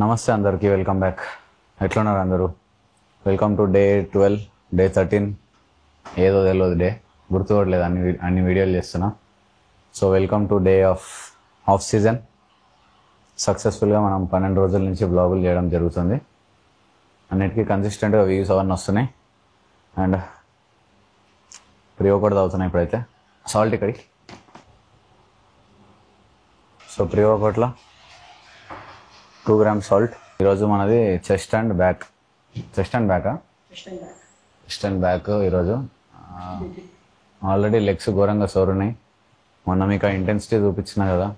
నమస్తే అందరికీ, welcome back. ఎట్లున్నారు అందరూ? వెల్కమ్ టు డే 12, డే 13, ఏదో తెలియదు డే, గుర్తుపడలేదు, అన్ని వీడియోలు చేస్తున్నా. So welcome to day of season. సక్సెస్ఫుల్గా మనం 12 రోజుల నుంచి బ్లాగులు చేయడం జరుగుతుంది. అన్నిటికీ కన్సిస్టెంట్గా వ్యూస్ అవన్నీ వస్తున్నాయి. అండ్ ప్రియో కూడా తాగుతున్నాయి ఇప్పుడైతే. సాల్ట్ ఇక్కడికి. సో ప్రియో ఒకట్ల 2 grams సాల్ట్. ఈరోజు మనది చెస్ట్ అండ్ బ్యాక్ ఈరోజు. ఆల్రెడీ లెగ్స్ ఘోరంగా సోరున్నాయి. మొన్న మీకు ఆ ఇంటెన్సిటీ చూపించిన కదా,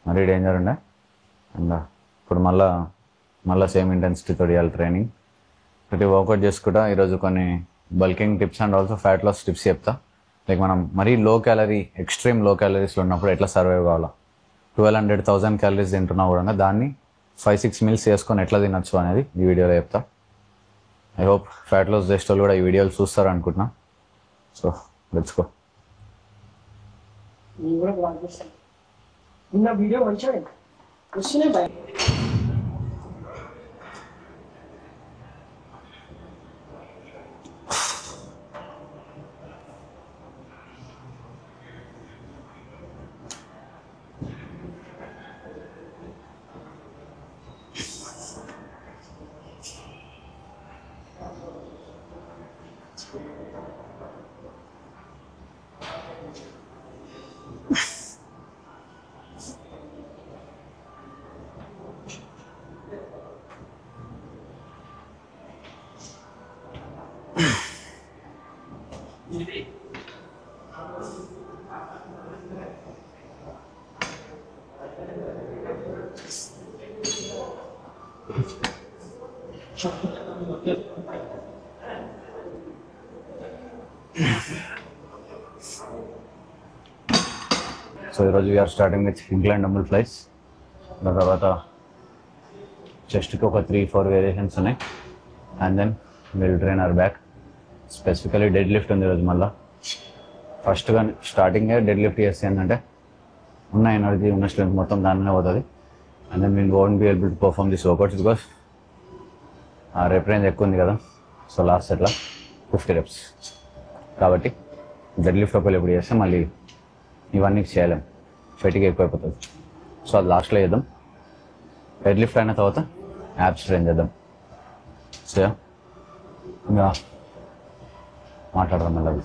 మరీ డేంజర్ ఉండే. అండ్ ఇప్పుడు మళ్ళీ సేమ్ ఇంటెన్సిటీతో చేయాలి ట్రైనింగ్. ప్రతి వర్కౌట్ చేసుకుంటా ఈరోజు కొన్ని bulking tips and also fat loss tips చెప్తా. లైక్ మనం మరీ ఎక్స్ట్రీమ్ లో క్యాలరీస్లో ఉన్నప్పుడు ఎట్లా సర్వైవ్ కావాలా. 1200-1000 క్యాలరీస్ తింటున్నా కూడా దాన్ని 5-6 meals చేసుకొని ఎట్లా తినచ్చు అనేది ఈ వీడియోలో చెప్తా. ఐ హోప్ ఫ్యాట్ లాస్ చేసే వాళ్ళు కూడా ఈ వీడియోలు చూస్తారు అనుకుంటున్నా. So let's go. వీడియో మంచిగా సో ఈరోజు we're starting with incline dumbbell flies. దాని తర్వాత చెస్ట్కి ఒక 3-4 వేరియేషన్స్ ఉన్నాయి. And then will train our back. Specifically deadlift ఉంది ఈరోజు. మళ్ళీ ఫస్ట్గా స్టార్టింగే డెడ్ లిఫ్ట్ చేస్తే ఏంటంటే ఉన్న ఎనర్జీ, ఉన్న స్ట్రెంత్ మొత్తం దానినే పోతుంది. And then we'll won't be able to perform this workouts because ఆ రెప్ రేంజ్ ఎక్కువ ఉంది కదా. సో లాస్ట్ సెట్లో 50 reps కాబట్టి డెడ్ లిఫ్ట్ ఒకవేళ ఎప్పుడు చేస్తే మళ్ళీ ఇవన్నీ చేయలేం, ఫెటిక్ ఎక్కువైపోతుంది. సో అది లాస్ట్లో చేద్దాం. డెడ్ లిఫ్ట్ అయిన తర్వాత యాప్స్ ట్రైన్ చేద్దాం. సో ఇంకా మాట్లాడదాం మళ్ళీ.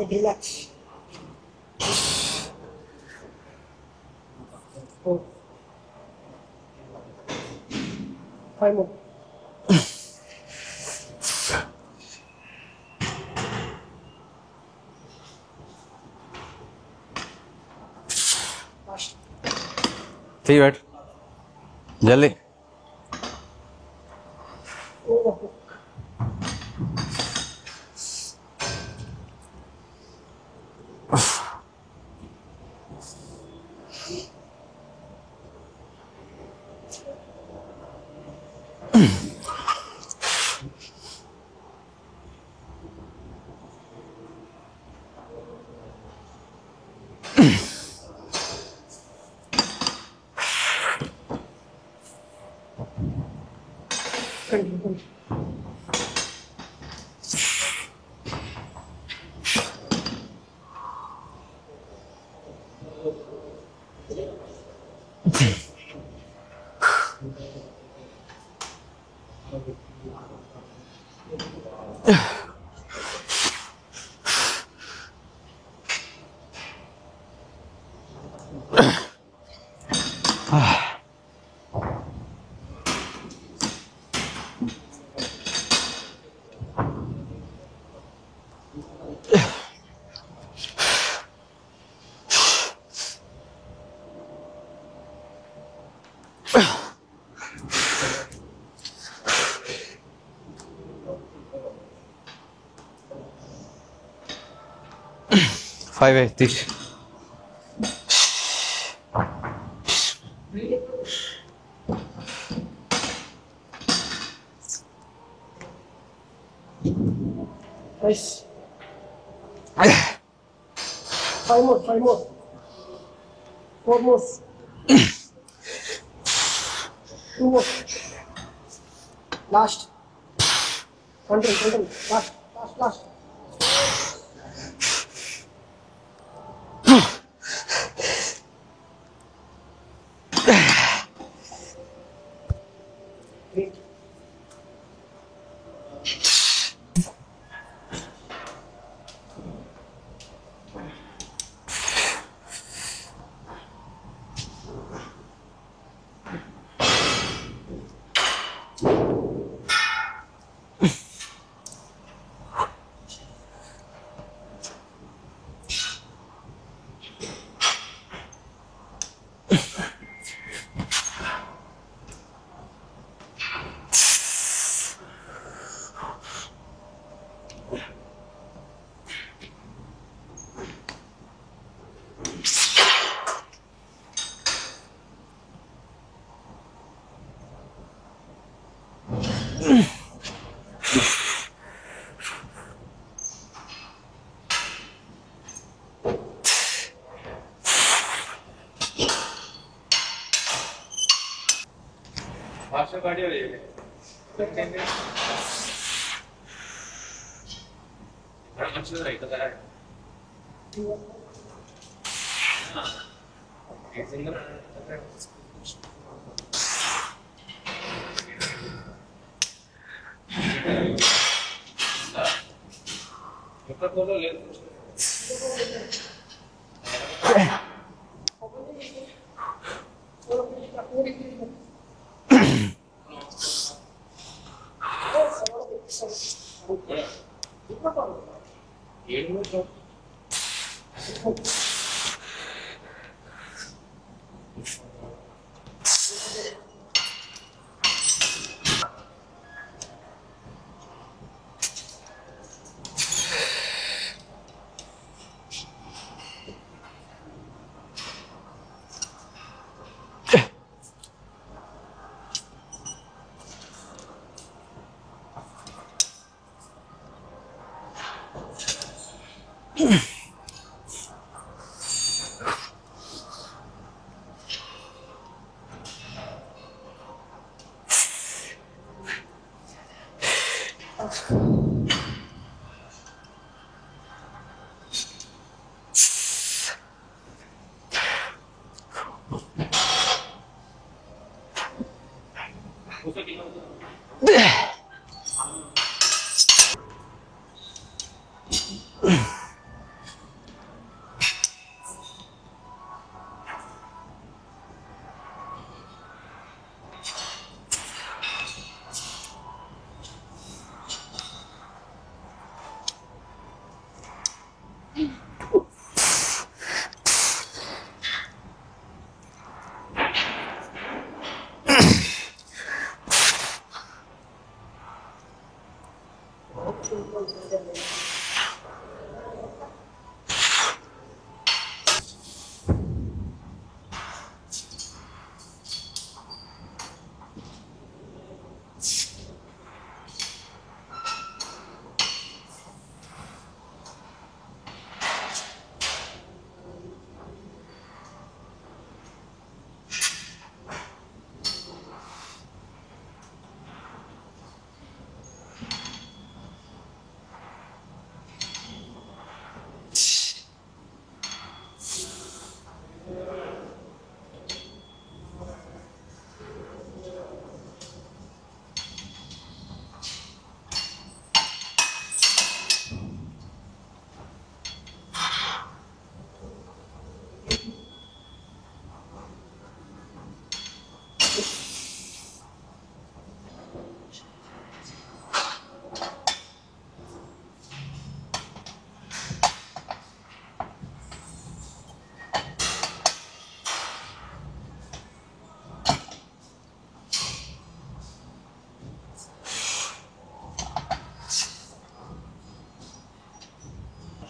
Relax. 5 more. చెయ్యి పెట్టు జల్దీ. Continue. 5 తీసి. Nice. 5 more, 5 more. 4 more. 2 more. Last. Control. Last. Great.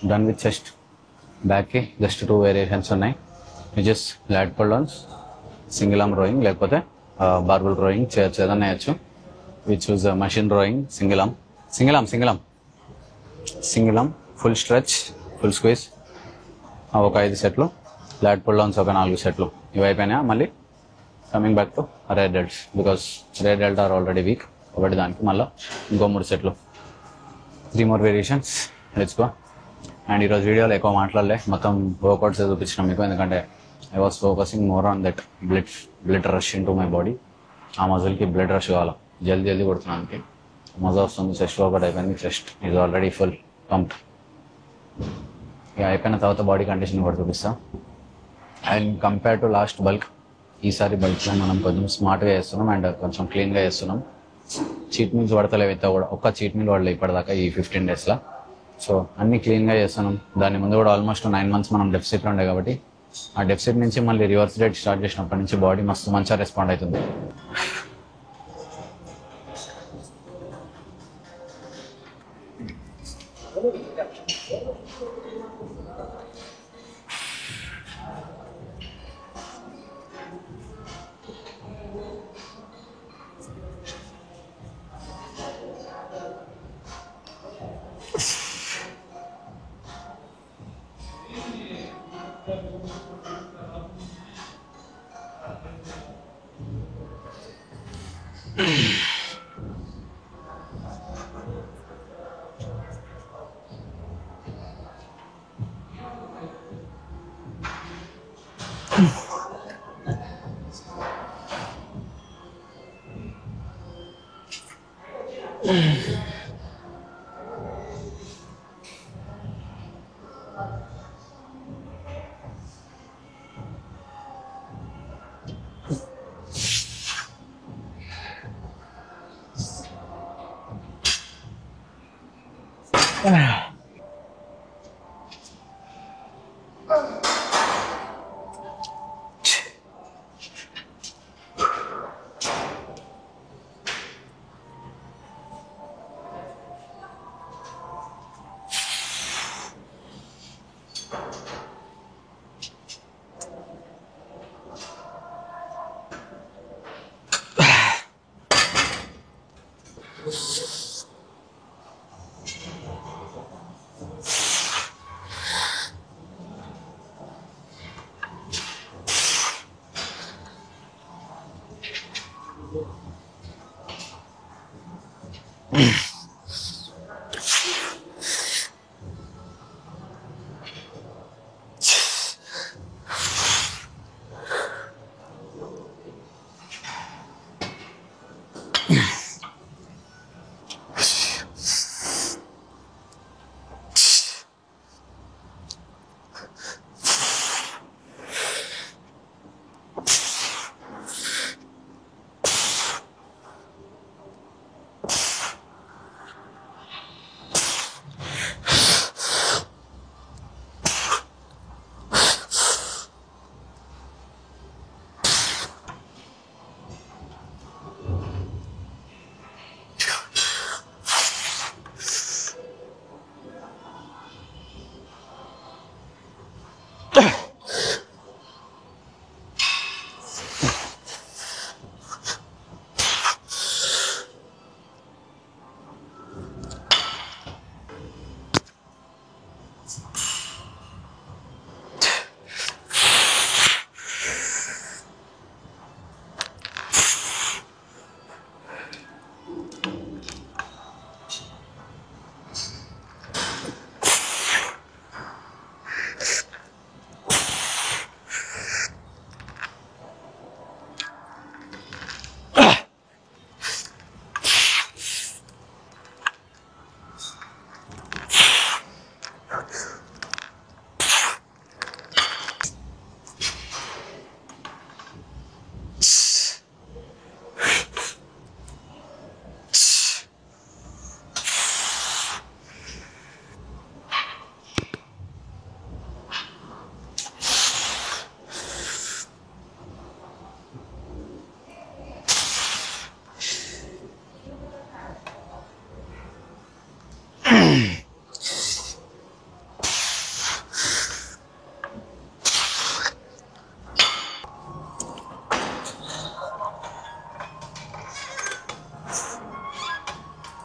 Done with chest. బ్యాక్కి జస్ట్ 2 వేరియేషన్స్ ఉన్నాయి, which is lat pull downs, single arm rowing, లేకపోతే బార్బల్ రోయింగ్ చేయొచ్చు, ఏదన్నా వేయచ్చు. Which choose machine rowing, single arm full stretch, full squeeze, ఒక 5 సెట్లు. Lot pull downs ఒక 4 సెట్లు. ఇవి అయిపోయినా మళ్ళీ coming back to rear delts, because rear delt are already weak కాబట్టి దానికి మళ్ళీ ఇంకో 3 సెట్లు. 3 more variations, let's go. And ఈరోజు వీడియోలో ఎక్కువ మాట్లాడలే, మొత్తం వర్కౌట్స్ చూపించినాం మీకు, ఎందుకంటే I was focusing more on that blood rush in to my body. ఆ మజిల్కి బ్లడ్ రష్ కావాలి, జల్దీ కొడుతున్నానికి మజా వస్తుంది. చెస్ట్ వర్కౌట్ అయిపోయింది, chest is already full pump. ఇక అయిపోయిన తర్వాత బాడీ కండిషన్ కూడా చూపిస్తాం. And compare to last bulk, ఈసారి బల్క్లో మనం కొంచెం స్మార్ట్గా చేస్తున్నాం అండ్ కొంచెం క్లీన్గా చేస్తున్నాం. చీట్ మీల్స్ పడతలేవు అయితే కూడా, ఒక్క చీట్ మీల్ పడలేదు ఇప్పటిదాకా ఈ 15 daysలో. సో అన్నీ క్లీన్గా చేస్తున్నాం. దాని ముందు కూడా ఆల్మోస్ట్ 9 months మనం డెఫిసిట్లో ఉండే కాబట్టి ఆ డెఫిసిట్ నుంచి మళ్ళీ రివర్స్ డేట్ స్టార్ట్ చేసినప్పటి నుంచి బాడీ మస్తు మంచిగా రెస్పాండ్ అవుతుంది.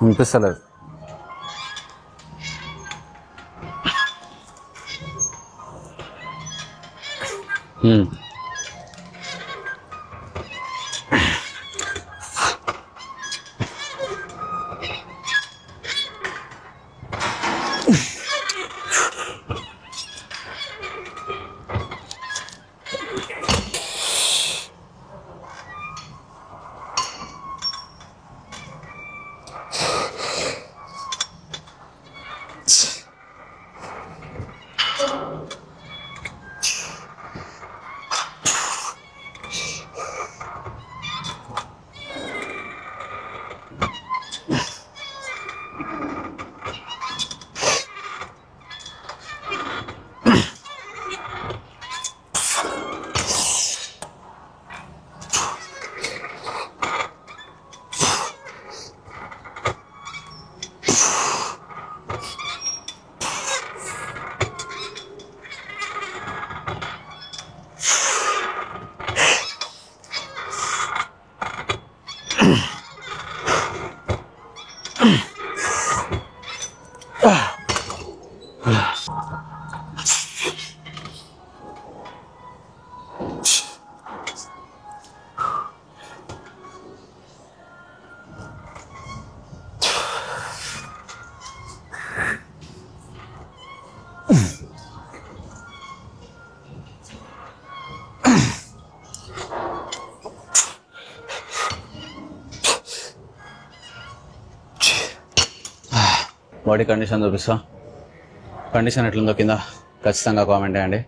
వినిపిస్తలేదు. బాడీ కండిషన్ చూపిస్తా. కండిషన్ ఎట్లుందో కింద ఖచ్చితంగా కామెంట్ చేయండి.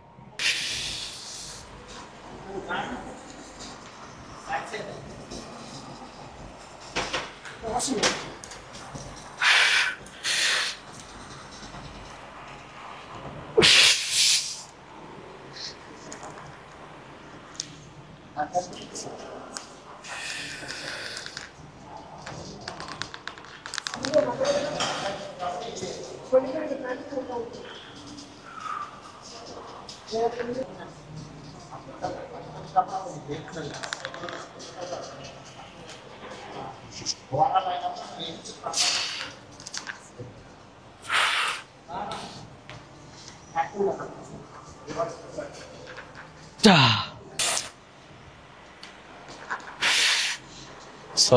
సో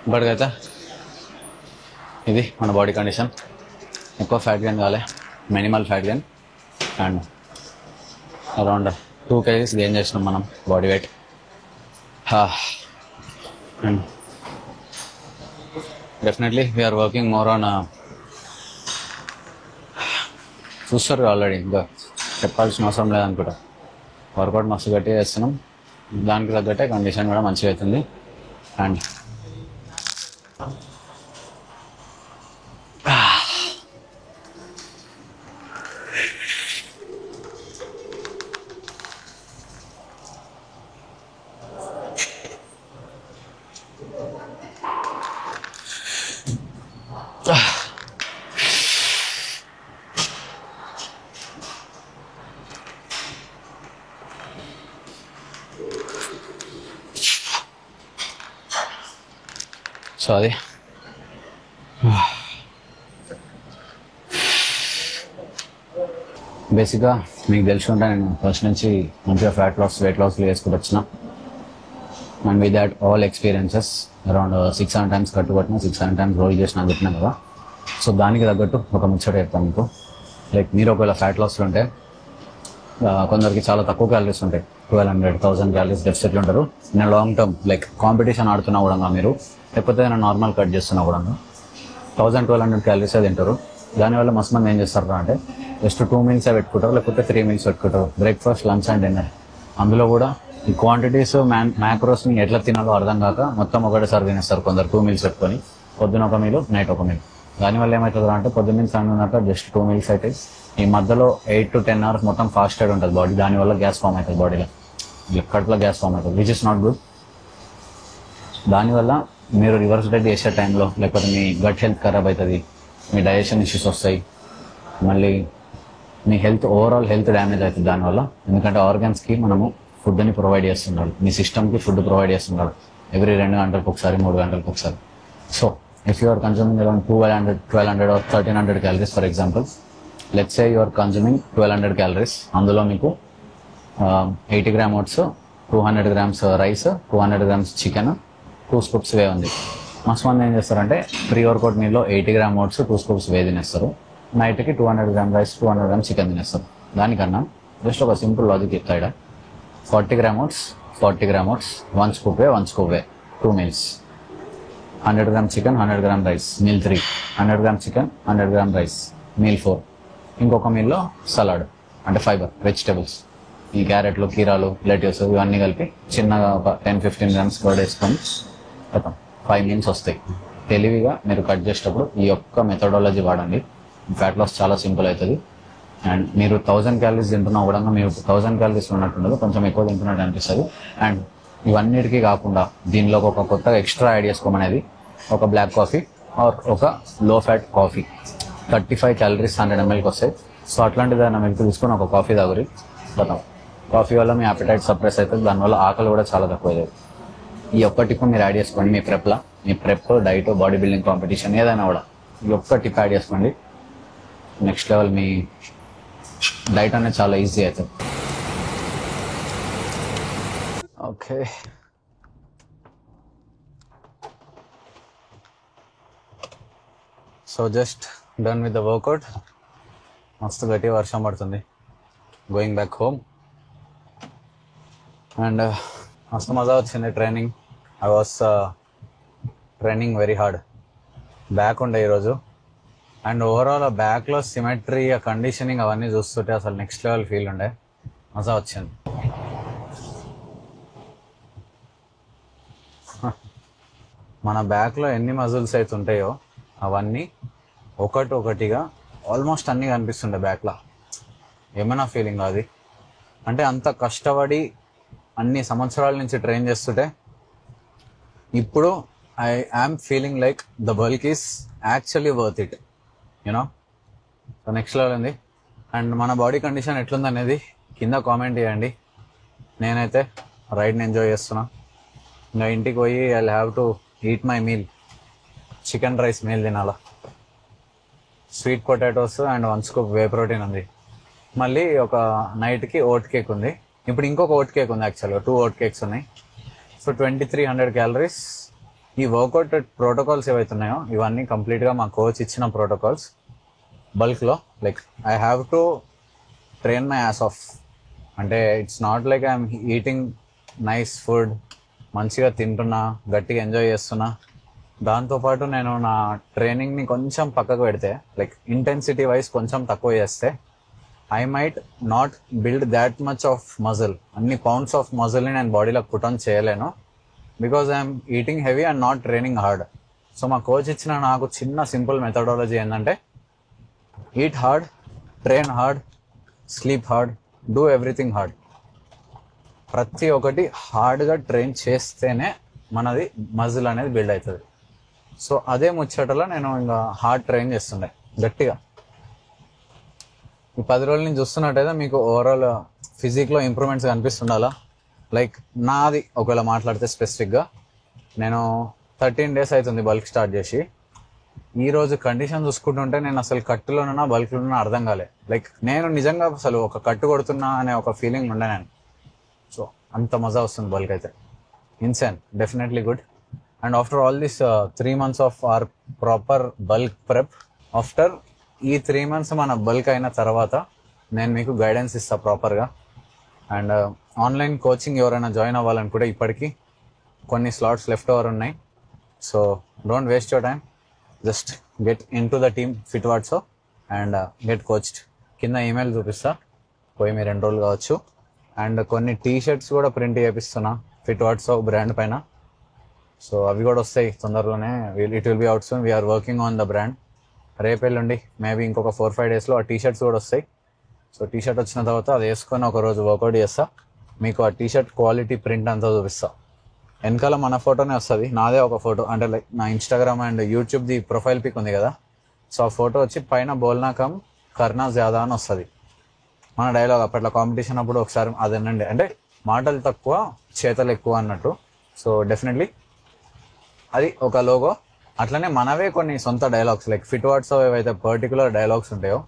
ఇప్పటికైతే ఇది మన బాడీ కండిషన్. ఎక్కువ ఫ్యాట్ గెయిన్ కాలే, minimal fat gain and around 2 kgs gain చేసినాం మనం body weight. And definitely we're working more on, చూస్తారు ఆల్రెడీ, ఇంకా చెప్పాల్సిన అవసరం లేదనుకుంటా. వర్కౌట్ మస్తు గట్టిగా చేస్తున్నాం, దానికి తగ్గట్టే కండిషన్ కూడా మంచిగా అవుతుంది. అండ్ సో అది బేసిక్గా మీకు తెలిసి ఉంటా, నేను ఫస్ట్ నుంచి మంచిగా ఫ్యాట్ లాస్ వెయిట్ లాస్లో వేసుకుంటూ వచ్చిన. And with that all experiences around 6-7 times కట్టుబట్టిన, 6-7 times రోల్ చేసిన అని చెప్పినా కదా. సో దానికి తగ్గట్టు ఒక ముచ్చట చెప్తాను మీకు. లైక్ మీరు ఒకవేళ ఫ్యాట్ లాస్లో ఉంటే కొందరికి చాలా తక్కువ క్యాలరీస్ ఉంటాయి, 1200-1000 క్యాలరీస్ డెఫిసిట్లు ఉంటారు. నేను లాంగ్ టర్మ్ లైక్ కాంపిటీషన్ ఆడుతున్నా కూడా మీరు, లేకపోతే నేను నార్మల్ కట్ చేస్తున్నా కూడా 1000-1200 క్యాలరీస్ తింటారు. దానివల్ల మస్తు మంది ఏం చేస్తారు అంటే జస్ట్ 2 meals పెట్టుకుంటారు, లేకపోతే 3 meals పెట్టుకుంటారు, బ్రేక్ఫాస్ట్, లంచ్ అండ్ డిన్నర్. అందులో కూడా ఈ క్వాంటిటీస్ మ్యాక్రోస్ని ఎట్లా తినాలో అర్థం కాక మొత్తం ఒకటేసారి తినేస్తారు కొందరు, 2 meals పెట్టుకొని, పొద్దున ఒక మీలు, నైట్ ఒక మీల్. దానివల్ల ఏమవుతుంది అంటే పొద్దున్న నుంచి సాయంత్రం జస్ట్ 2 meals అయితే ఈ మధ్యలో 8 to 10 hours మొత్తం ఫాస్టెడ్ ఉంటుంది బాడీ. దానివల్ల గ్యాస్ ఫామ్ అవుతుంది బాడీలో, కడుపులో గ్యాస్ ఫామ్ అవుతుంది, విచ్ ఇస్ నాట్ గుడ్. దానివల్ల మీరు రివర్స్ డైట్ చేసే టైంలో లేకపోతే మీ గట్ హెల్త్ ఖరాబ్ అవుతుంది, మీ డైజెషన్ ఇష్యూస్ వస్తాయి, మళ్ళీ మీ హెల్త్ ఓవరాల్ హెల్త్ డ్యామేజ్ అవుతుంది దానివల్ల. ఎందుకంటే ఆర్గాన్స్కి మనము ఫుడ్ని ప్రొవైడ్ చేస్తున్నాడు, మీ సిస్టమ్కి ఫుడ్ ప్రొవైడ్ చేస్తున్నాడు ఎవ్రీ 2 గంటలకు ఒకసారి, 3 గంటలకు ఒకసారి. So if you are consuming around 1200 or 1300 calories for example, let's say you are consuming 1200 calories, అందులో మీకు 80 gram oats, 200 grams rice, 200 grams chicken, 2 scoops whey ఉంది. మస్తు మంది ఏం చేస్తారంటే ప్రీ వర్కౌట్ మీల్లో 80 గ్రామ్ ఓట్స్, 2 స్కూప్స్ వే తినేస్తారు, నైట్కి 200 గ్రామ్ రైస్, 200 గ్రామ్ చికెన్ తినేస్తారు. దానికన్నా జస్ట్ ఒక సింపుల్ లాజిక్ చెప్తా ఇక్కడ, 40 gram oats, 40 gram oats, 1 scoop whey, 1 scoop whey, 2 meals, 100 gram chicken, 100 gram rice, meal 3, 100 gram chicken, 100 gram rice, meal 4, ఇంకొక మీల్లో సలాడ్ అంటే ఫైబర్, వెజిటేబుల్స్, ఈ క్యారెట్లు, కీరాలు, లెట్యూస్ ఇవన్నీ కలిపి చిన్నగా ఒక 10-15 గ్రామ్స్ కర్డ్ వేసుకొని మొత్తం 5 మీల్స్ వస్తాయి. తెలివిగా మీరు కట్ చేసేటప్పుడు ఈ యొక్క మెథడాలజీ వాడండి. ఫ్యాట్ లాస్ చాలా సింపుల్ అవుతుంది. అండ్ మీరు 1000 క్యాలరీస్ తింటున్నా కూడా మీరు 1000 క్యాలరీస్ ఉన్నట్టుండదు, కొంచెం ఎక్కువ తింటున్నట్టు అనిపిస్తుంది. అండ్ ఇవన్నిటికీ కాకుండా దీనిలో ఒక కొత్తగా ఎక్స్ట్రా యాడ్ చేసుకోమనేది ఒక బ్లాక్ కాఫీ ఆర్ ఒక లో ఫ్యాట్ కాఫీ, 35 క్యాలరీస్ 100 mlకి వస్తాయి. సో అట్లాంటిది ఏదైనా మిల్క్ తీసుకొని ఒక కాఫీ తాగురి. బతాం కాఫీ వల్ల మీ అపెటైట్ సప్రెస్ అవుతుంది, దానివల్ల ఆకలి కూడా చాలా తక్కువ అవుతుంది. ఈ ఒక్క టిప్ మీరు యాడ్ చేసుకోండి మీ ప్రెప్లో. మీ prep, diet, body building competition ఏదైనా కూడా ఈ ఒక్క టిప్ యాడ్ చేసుకోండి. నెక్స్ట్ లెవెల్ మీ డైట్ అనేది చాలా ఈజీ అవుతుంది. Okay, so just done with the workout. మస్తు గట్టి వర్షం పడుతుంది. గోయింగ్ బ్యాక్ హోమ్ అండ్ మస్తు మజా వచ్చింది training. I was training very hard. Back ఉండే ఈరోజు. అండ్ ఓవరాల్ ఆ బ్యాక్లో సిమెట్రీ, ఆ కండిషనింగ్ అవన్నీ చూస్తుంటే అసలు నెక్స్ట్ లెవెల్ ఫీల్ ఉండే. మజా వచ్చింది. మన బ్యాక్లో ఎన్ని మజిల్స్ అయితే ఉంటాయో అవన్నీ ఒకటిగా ఆల్మోస్ట్ అన్నీ కనిపిస్తుండే బ్యాక్లో. ఏమైనా ఫీలింగ్ అది అంటే అంత కష్టపడి అన్ని సంవత్సరాల నుంచి ట్రైన్ చేస్తుంటే ఇప్పుడు I am feeling like the bulk is actually worth it, you know. So next level ఉంది. అండ్ మన బాడీ కండిషన్ ఎట్లుంది అనేది కింద కామెంట్ చేయండి. నేనైతే రైడ్ని ఎంజాయ్ చేస్తున్నా. ఇంకా ఇంటికి పోయి I have to eat my meal. Chicken rice meal తినాలా, sweet potatoes and 1 scoop whey protein ఉంది. మళ్ళీ ఒక నైట్కి ఓట్ కేక్ ఉంది. ఇప్పుడు ఇంకొక ఓట్ కేక్ ఉంది, యాక్చువల్గా 2 ఓట్ కేక్స్ ఉన్నాయి. So 2300 calories. ఈ వర్కౌట్ ప్రోటోకాల్స్ ఏవైతే ఉన్నాయో ఇవన్నీ కంప్లీట్గా మా కోచ్ ఇచ్చిన ప్రోటోకాల్స్. బల్క్లో like I have to train my ass off. అంటే it's not like I'm eating nice food, మంచిగా తింటున్నా, గట్టిగా ఎంజాయ్ చేస్తున్నా. దాంతోపాటు నేను నా ట్రైనింగ్ని కొంచెం పక్కకు పెడితే, లైక్ ఇంటెన్సిటీ వైజ్ కొంచెం తక్కువ చేస్తే I might not build that much of muscle. అన్ని పౌండ్స్ ఆఫ్ మజిల్ని నేను బాడీలో పుట్ ఆన్ చేయలేను, because I'm eating heavy and not training hard. So మా కోచ్ ఇచ్చిన నాకు చిన్న సింపుల్ మెథడాలజీ ఏంటంటే eat hard, train hard, sleep hard, do everything hard. ప్రతి ఒక్కటి హార్డ్గా ట్రైన్ చేస్తేనే మనది మజిల్ అనేది బిల్డ్ అవుతుంది. సో అదే ముచ్చటలో నేను ఇంకా హార్డ్ ట్రైన్ చేస్తుండే గట్టిగా. ఈ 10 రోజుల నుంచి చూస్తున్నట్టయితే మీకు ఓవరాల్ ఫిజిక్లో ఇంప్రూవ్మెంట్స్ కనిపిస్తుండాలా. లైక్ నాది ఒకవేళ మాట్లాడితే స్పెసిఫిక్గా నేను 13 days అవుతుంది బల్క్ స్టార్ట్ చేసి. ఈరోజు కండిషన్ చూసుకుంటుంటే నేను అసలు కట్టులోనన్నా బల్క్లోనన్నా అర్థం కాలే. లైక్ నేను నిజంగా అసలు ఒక కట్టు కొడుతున్నా అనే ఒక ఫీలింగ్ ఉండే నేను. సో అంత మజా వస్తుంది బల్క్ అయితే. Insane, definitely good. And after all this 3 months of our proper bulk prep, after ఈ 3 months మన బల్క్ అయిన తర్వాత నేను మీకు గైడెన్స్ ఇస్తాను ప్రాపర్గా. అండ్ ఆన్లైన్ కోచింగ్ ఎవరైనా జాయిన్ అవ్వాలనుకుంటే ఇప్పటికీ కొన్ని స్లాట్స్ లెఫ్ట్ ఓవర్ ఉన్నాయి. So don't waste your time, just get in to the team Fit Watso and get coached. కింద ఈమెయిల్ చూపిస్తా, పోయి మీరు ఎన్రోల్ కావచ్చు. అండ్ కొన్ని టీ-షర్ట్స్ కూడా ప్రింట్ చేపిస్తున్నా ఫిట్ వాట్సో బ్రాండ్ పైన. సో అవి కూడా వస్తాయి తొందరలోనే. It will be out soon. We're working on the brand. రేపెళ్ళండి మేబీ ఇంకొక 4-5 daysలో ఆ టీ-షర్ట్స్ కూడా వస్తాయి. సో టీ-షర్ట్ వచ్చిన తర్వాత అది వేసుకొని ఒకరోజు వర్కౌట్ చేస్తా. మీకు ఆ టీ-షర్ట్ క్వాలిటీ ప్రింట్ అంతా చూపిస్తా. వెనకాల మన ఫోటోనే వస్తుంది, నాదే ఒక ఫోటో. అంటే లైక్ నా ఇన్స్టాగ్రామ్ అండ్ యూట్యూబ్ది ప్రొఫైల్ పిక్ ఉంది కదా, సో ఆ ఫోటో వచ్చి పైన బోల్నా కమ్ కర్నా జ్యాదా అని వస్తుంది. మన డైలాగ్ అప్పట్లో కాంపిటీషన్ అప్పుడు ఒకసారి అదేనండి, అంటే మాటలు తక్కువ చేతలు ఎక్కువ అన్నట్టు. సో డెఫినెట్లీ అది ఒక లోగో. అట్లనే మనవే కొన్ని సొంత డైలాగ్స్ లైక్ ఫిట్ వర్డ్స్ ఏవైతే పర్టికులర్ డైలాగ్స్ ఉంటాయో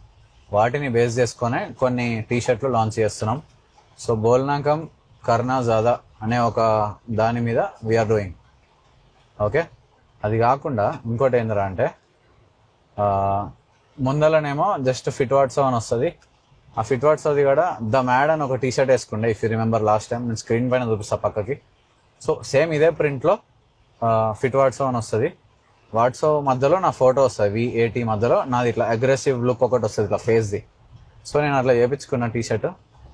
వాటిని బేస్ చేసుకొని కొన్ని టీ-షర్ట్లు లాంచ్ చేస్తున్నాం. సో బోల్నాకం కర్నా జాదా అనే ఒక దాని మీద వీఆర్ డూయింగ్. ఓకే, అది కాకుండా ఇంకోటి ఏందిరా అంటే ముందలనేమో జస్ట్ ఫిట్ వర్డ్స్ అని వస్తుంది. ఆ ఫిట్ వర్డ్స్ అది కూడా ద మ్యాడ్ అని ఒక టీ-షర్ట్ వేసుకుండే, if you remember last time నేను స్క్రీన్ పైన చూపిస్తా పక్కకి. సో సేమ్ ఇదే ప్రింట్లో ఫిట్ వర్డ్స్ అని వస్తుంది. వాట్సో మధ్యలో నా ఫోటో వస్తుంది, V80 మధ్యలో నాది ఇట్లా అగ్రెసివ్ లుక్ ఒకటి వస్తుంది ఇట్లా ఫేస్ది. సో నేను అట్లా చేయించుకున్న టీ-షర్ట్,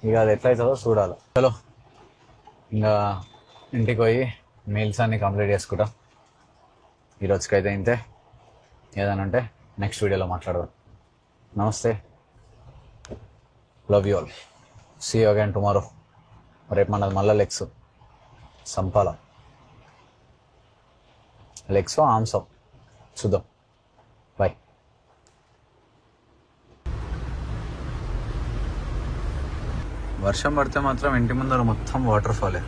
ఇక అది ఎట్లయితుందో చూడాలి. చలో ఇంకా ఇంటికి పోయి మీల్స్ అన్ని కంప్లీట్ చేసుకుంటాం. ఈరోజుకైతే ఇంతే, ఏదైనా ఉంటే నెక్స్ట్ వీడియోలో మాట్లాడదాం. నమస్తే, love you all, see you again tomorrow. రేపు మనది మళ్ళీ లెగ్స్ సంపాల, లెగ్సో ఆమ్సో చూద్దాం. బాయ్. వర్షం పడితే మాత్రం ఇంటి ముందర మొత్తం వాటర్ ఫాలే.